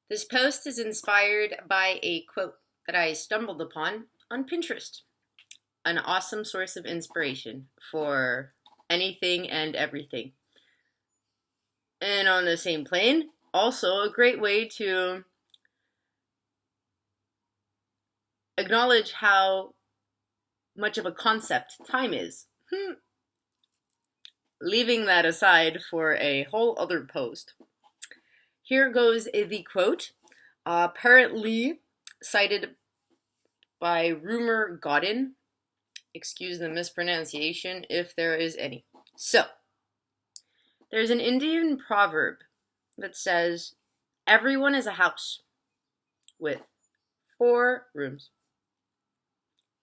This post is inspired by a quote that I stumbled upon on Pinterest, an awesome source of inspiration for anything and everything. And on the same plane, also a great way to acknowledge how much of a concept time is. Leaving that aside for a whole other post. Here goes the quote, apparently cited by Rumor Godin. Excuse the mispronunciation if there is any. So, there's an Indian proverb that says, everyone is a house with 4 rooms.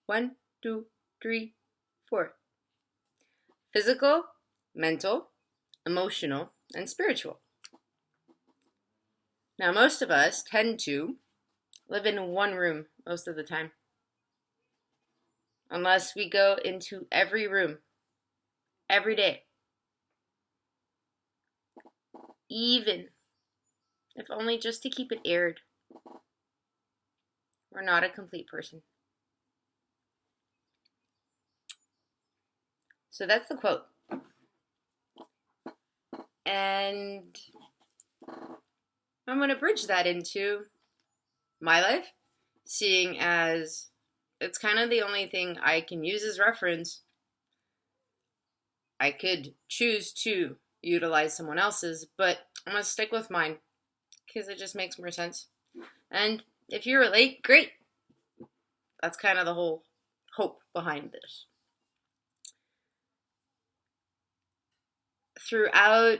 1, 2, 3, 4. Physical, mental, emotional, and spiritual. Now, most of us tend to live in one room most of the time, unless we go into every room every day, even if only just to keep it aired. We're not a complete person. So that's the quote. And I'm going to bridge that into my life, seeing as it's kind of the only thing I can use as reference. I could choose to utilize someone else's, but I'm going to stick with mine because it just makes more sense. And if you relate, great. That's kind of the whole hope behind this. Throughout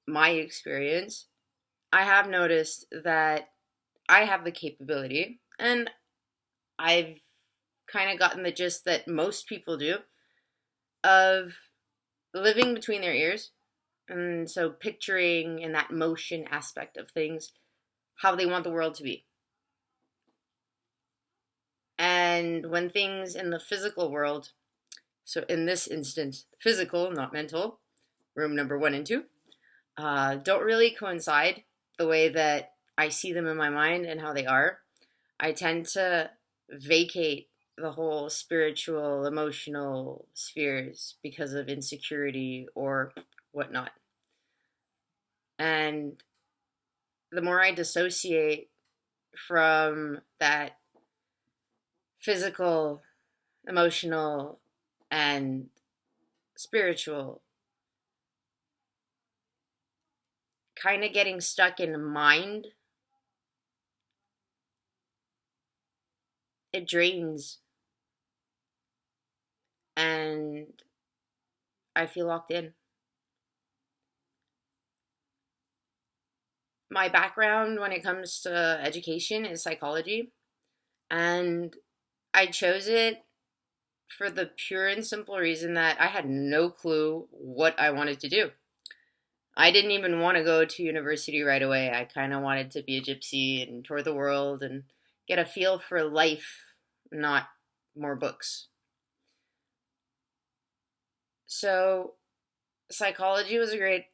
my experience, I have noticed that I have the capability, and I've kind of gotten the gist that most people do, of living between their ears. And so picturing in that motion aspect of things how they want the world to be. And when things in the physical world, so in this instance, physical, not mental, room number 1 and 2, don't really coincide the way that I see them in my mind and how they are, I tend to vacate the whole spiritual, emotional spheres because of insecurity or whatnot. And the more I dissociate from that physical, emotional, and spiritual, kind of getting stuck in mind, it drains. And I feel locked in. My background when it comes to education is psychology, and I chose it for the pure and simple reason that I had no clue what I wanted to do. I didn't even want to go to university right away. I kind of wanted to be a gypsy and tour the world and get a feel for life, not more books. So, psychology was a great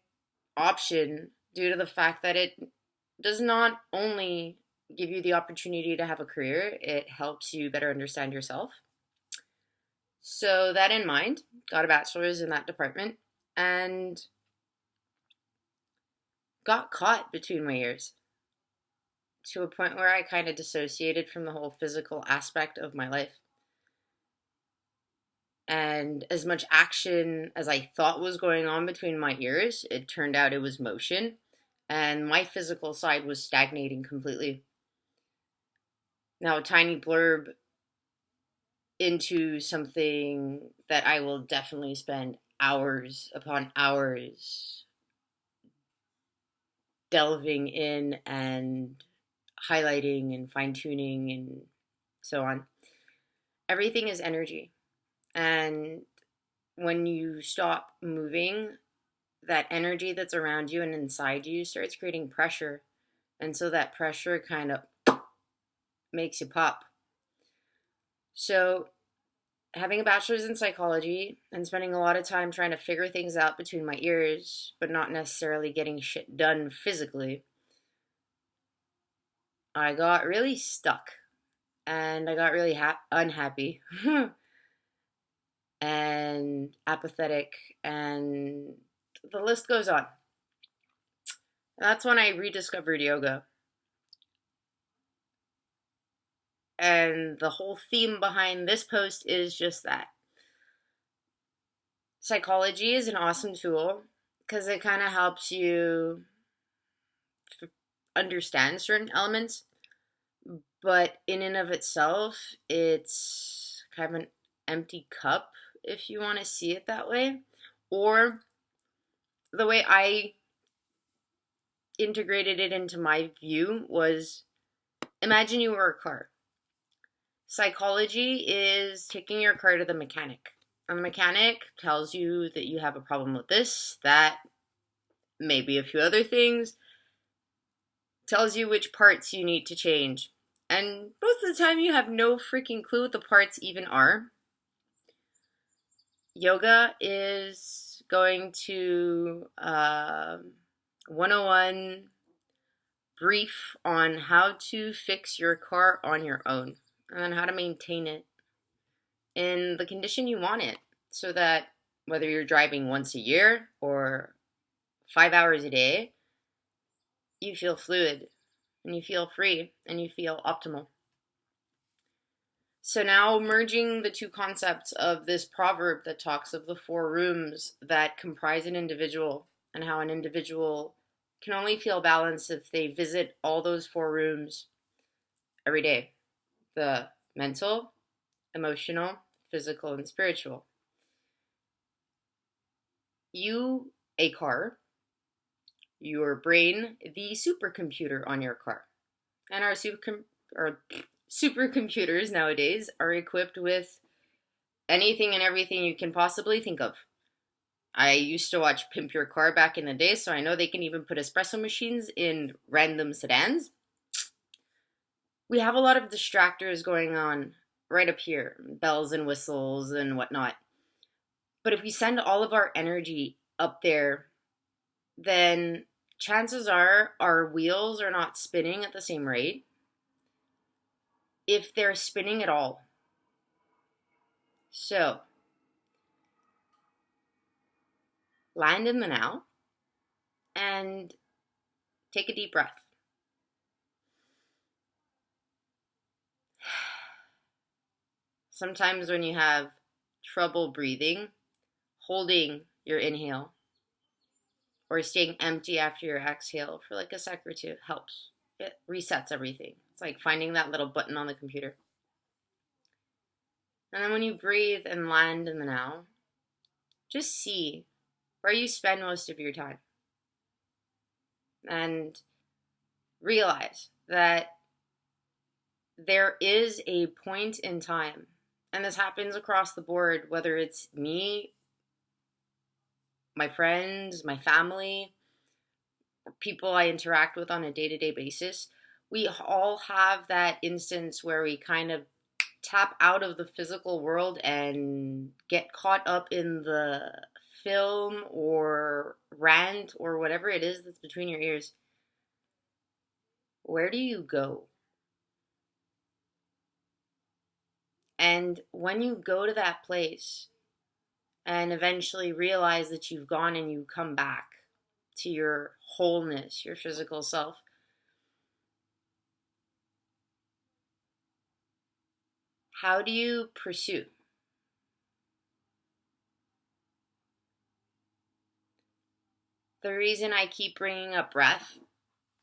option due to the fact that it does not only give you the opportunity to have a career, it helps you better understand yourself. So, that in mind, got a bachelor's in that department and got caught between my ears to a point where I kind of dissociated from the whole physical aspect of my life. And as much action as I thought was going on between my ears, it turned out it was motion, and my physical side was stagnating completely. Now, a tiny blurb into something that I will definitely spend hours upon hours delving in and highlighting and fine-tuning and so on. Everything is energy. And when you stop moving, that energy that's around you and inside you starts creating pressure. And so that pressure kind of makes you pop. So having a bachelor's in psychology and spending a lot of time trying to figure things out between my ears, but not necessarily getting shit done physically, I got really stuck and I got really unhappy and apathetic, and the list goes on. That's when I rediscovered yoga. And the whole theme behind this post is just that. Psychology is an awesome tool because it kind of helps you understand certain elements, but in and of itself, it's kind of an empty cup if you want to see it that way. Or the way I integrated it into my view was, imagine you were a car. Psychology is taking your car to the mechanic. And the mechanic tells you that you have a problem with this, that, maybe a few other things, tells you which parts you need to change. And most of the time, you have no freaking clue what the parts even are. Yoga is going to 101 brief on how to fix your car on your own and then how to maintain it in the condition you want it, so that whether you're driving once a year or 5 hours a day, you feel fluid and you feel free and you feel optimal. So now merging the two concepts of this proverb that talks of the four rooms that comprise an individual, and how an individual can only feel balanced if they visit all those four rooms every day: the mental, emotional, physical, and spiritual. You, a car, your brain, the supercomputer on your car. And our supercomputers nowadays are equipped with anything and everything you can possibly think of. I used to watch Pimp Your Car back in the day, so I know they can even put espresso machines in random sedans. We have a lot of distractors going on right up here, bells and whistles and whatnot. But if we send all of our energy up there, then chances are our wheels are not spinning at the same rate, if they're spinning at all. So, land in the now and take a deep breath. Sometimes when you have trouble breathing, holding your inhale or staying empty after your exhale for like a sec or two helps. It resets everything. It's like finding that little button on the computer. And then when you breathe and land in the now, just see where you spend most of your time. And realize that there is a point in time, and this happens across the board, whether it's me, my friends, my family, people I interact with on a day-to-day basis. We all have that instance where we kind of tap out of the physical world and get caught up in the film or rant or whatever it is that's between your ears. Where do you go? And when you go to that place and eventually realize that you've gone and you come back to your wholeness, your physical self, how do you pursue? The reason I keep bringing up breath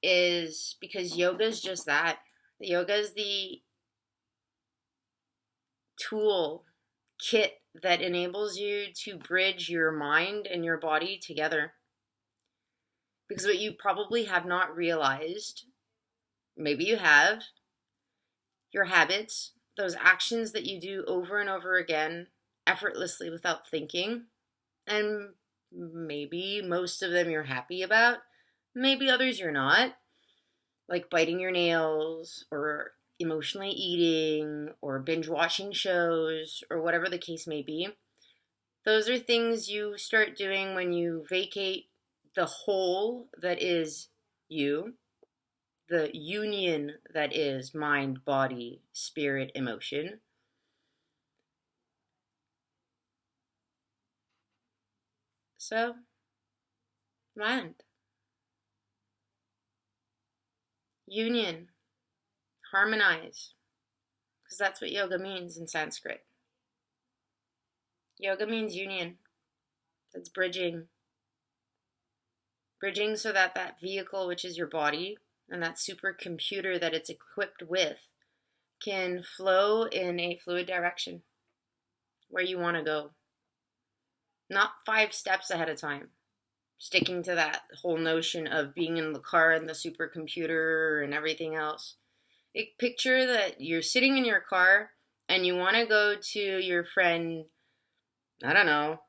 is because yoga is just that. Yoga is the tool kit that enables you to bridge your mind and your body together. Because what you probably have not realized, maybe you have, your habits, those actions that you do over and over again, effortlessly without thinking, and maybe most of them you're happy about, maybe others you're not, like biting your nails or emotionally eating or binge watching shows or whatever the case may be. Those are things you start doing when you vacate the hole that is you the union that is mind, body, spirit, emotion. So, land, union, harmonize, because that's what yoga means in Sanskrit. Yoga means union. It's bridging. Bridging so that that vehicle, which is your body, and that supercomputer that it's equipped with, can flow in a fluid direction where you want to go. Not 5 steps ahead of time. Sticking to that whole notion of being in the car and the supercomputer and everything else. Picture that you're sitting in your car and you want to go to your friend, I don't know,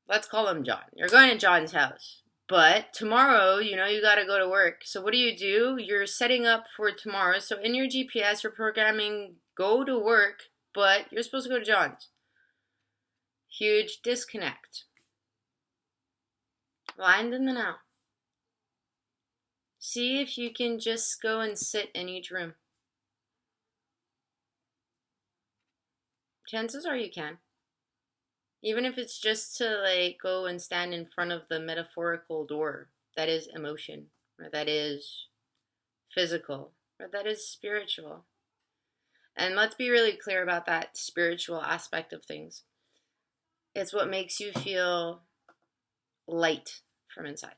let's call him John. You're going to John's house. But tomorrow, you got to go to work. So what do? You're setting up for tomorrow. So in your GPS, you're programming go to work, but you're supposed to go to John's. Huge disconnect. Land in the now. See if you can just go and sit in each room. Chances are you can. Even if it's just to go and stand in front of the metaphorical door that is emotion, or that is physical, or that is spiritual. And let's be really clear about that spiritual aspect of things. It's what makes you feel light from inside.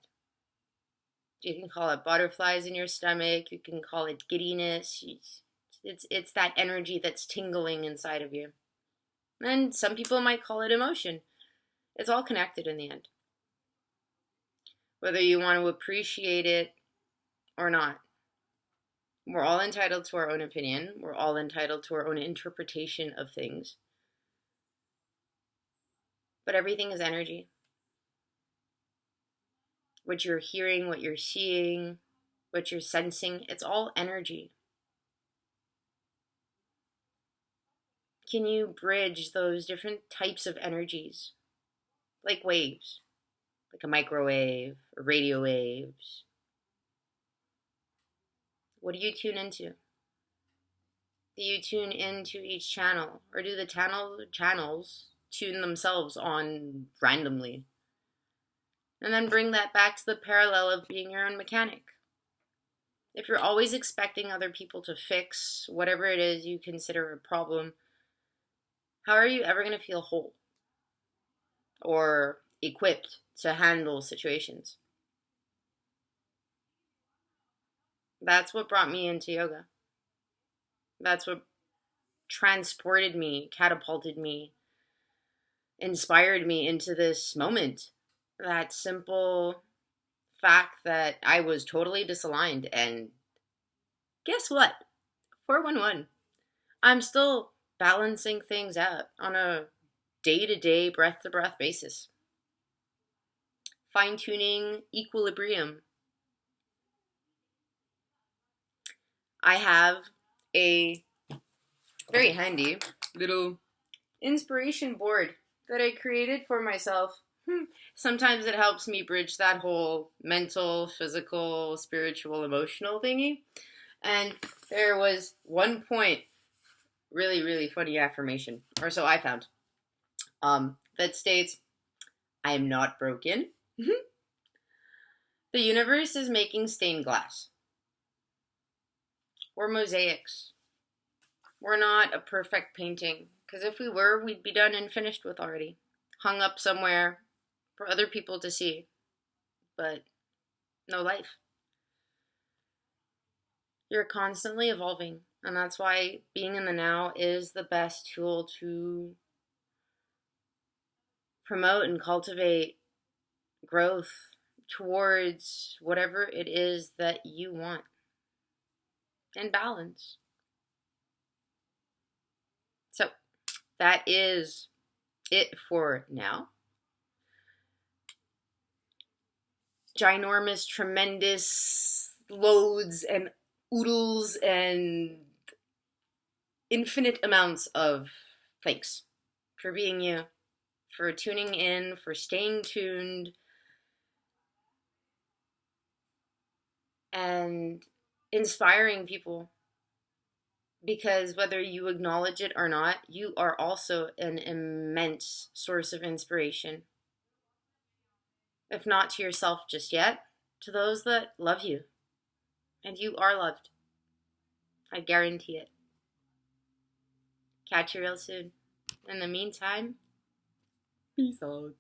You can call it butterflies in your stomach. You can call it giddiness. It's that energy that's tingling inside of you. And some people might call it emotion. It's all connected in the end. Whether you want to appreciate it or not. We're all entitled to our own opinion. We're all entitled to our own interpretation of things. But everything is energy. What you're hearing, what you're seeing, what you're sensing, it's all energy. Can you bridge those different types of energies? Like waves, like a microwave or radio waves. What do you tune into? Do you tune into each channel? Or do the channels tune themselves on randomly? And then bring that back to the parallel of being your own mechanic. If you're always expecting other people to fix whatever it is you consider a problem, how are you ever going to feel whole or equipped to handle situations? That's what brought me into yoga. That's what transported me, catapulted me, inspired me into this moment. That simple fact that I was totally disaligned. And guess what? 411. I'm still balancing things out on a day-to-day, breath-to-breath basis. Fine-tuning equilibrium. I have a very handy little inspiration board that I created for myself. Sometimes it helps me bridge that whole mental, physical, spiritual, emotional thingy. And there was one point, really, really funny affirmation, or so I found, that states, I am not broken. The universe is making stained glass. We're mosaics. We're not a perfect painting, because if we were, we'd be done and finished with already. Hung up somewhere for other people to see. But no life. You're constantly evolving, and that's why being in the now is the best tool to promote and cultivate growth towards whatever it is that you want. And balance. So, that is it for now. Ginormous, tremendous loads and oodles and infinite amounts of thanks for being you, for tuning in, for staying tuned, and inspiring people, because whether you acknowledge it or not, you are also an immense source of inspiration. If not to yourself just yet, to those that love you. And you are loved. I guarantee it. Catch you real soon. In the meantime, peace out.